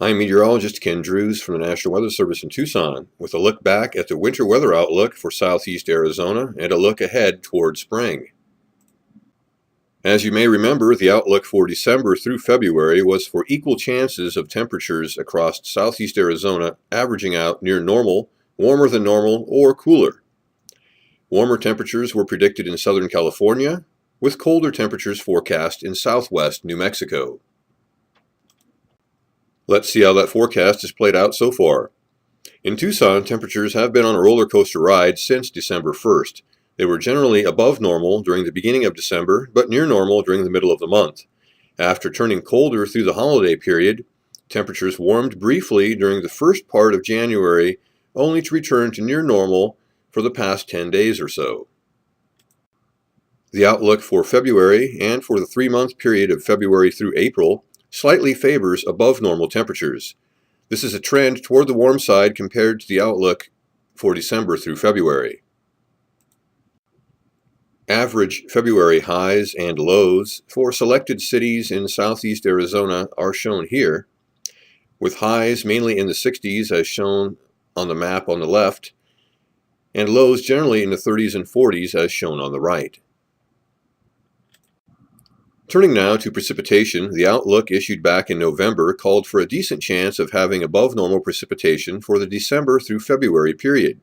I'm meteorologist Ken Drews from the National Weather Service in Tucson with a look back at the winter weather outlook for southeast Arizona and a look ahead toward spring. As you may remember, the outlook for December through February was for equal chances of temperatures across southeast Arizona averaging out near normal, warmer than normal, or cooler. Warmer temperatures were predicted in Southern California, with colder temperatures forecast in southwest New Mexico. Let's see how that forecast has played out so far. In Tucson, temperatures have been on a roller coaster ride since December 1st. They were generally above normal during the beginning of December, but near normal during the middle of the month. After turning colder through the holiday period, temperatures warmed briefly during the first part of January, only to return to near normal for the past 10 days or so. The outlook for February and for the 3-month period of February through April slightly favors above normal temperatures. This is a trend toward the warm side compared to the outlook for December through February. Average February highs and lows for selected cities in southeast Arizona are shown here, with highs mainly in the 60s as shown on the map on the left, and lows generally in the 30s and 40s as shown on the right. Turning now to precipitation, the outlook issued back in November called for a decent chance of having above normal precipitation for the December through February period.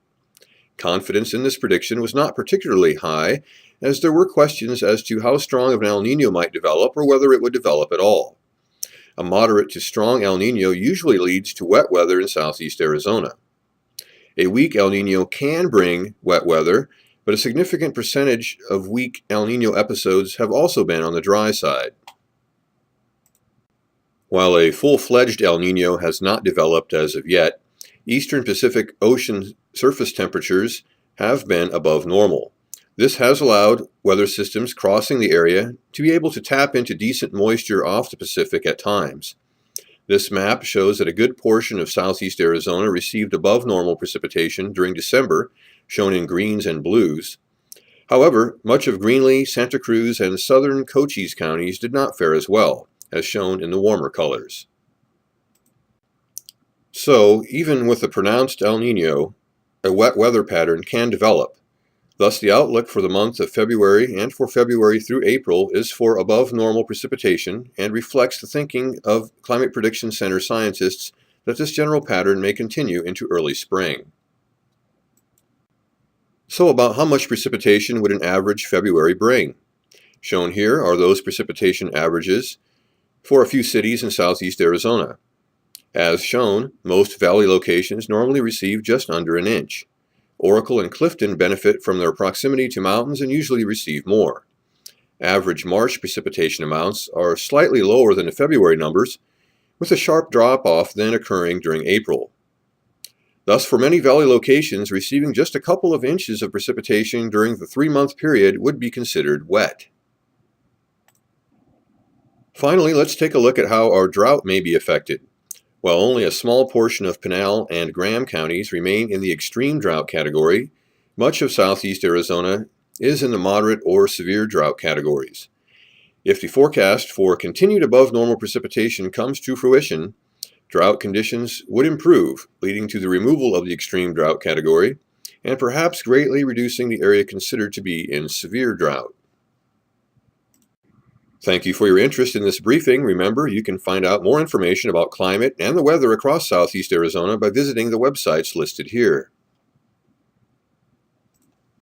Confidence in this prediction was not particularly high, as there were questions as to how strong of an El Niño might develop or whether it would develop at all. A moderate to strong El Niño usually leads to wet weather in southeast Arizona. A weak El Niño can bring wet weather, but a significant percentage of weak El Niño episodes have also been on the dry side. While a full-fledged El Niño has not developed as of yet, eastern Pacific Ocean surface temperatures have been above normal. This has allowed weather systems crossing the area to be able to tap into decent moisture off the Pacific at times. This map shows that a good portion of southeast Arizona received above normal precipitation during December, shown in greens and blues. However, much of Greenlee, Santa Cruz, and southern Cochise counties did not fare as well, as shown in the warmer colors. So, even with a pronounced El Niño, a wet weather pattern can develop. Thus, the outlook for the month of February and for February through April is for above normal precipitation and reflects the thinking of Climate Prediction Center scientists that this general pattern may continue into early spring. So about how much precipitation would an average February bring? Shown here are those precipitation averages for a few cities in southeast Arizona. As shown, most valley locations normally receive just under an inch. Oracle and Clifton benefit from their proximity to mountains and usually receive more. Average March precipitation amounts are slightly lower than the February numbers, with a sharp drop-off then occurring during April. Thus, for many valley locations, receiving just a couple of inches of precipitation during the 3-month period would be considered wet. Finally, let's take a look at how our drought may be affected. While only a small portion of Pinal and Graham counties remain in the extreme drought category, much of southeast Arizona is in the moderate or severe drought categories. If the forecast for continued above normal precipitation comes to fruition, drought conditions would improve, leading to the removal of the extreme drought category, and perhaps greatly reducing the area considered to be in severe drought. Thank you for your interest in this briefing. Remember, you can find out more information about climate and the weather across southeast Arizona by visiting the websites listed here.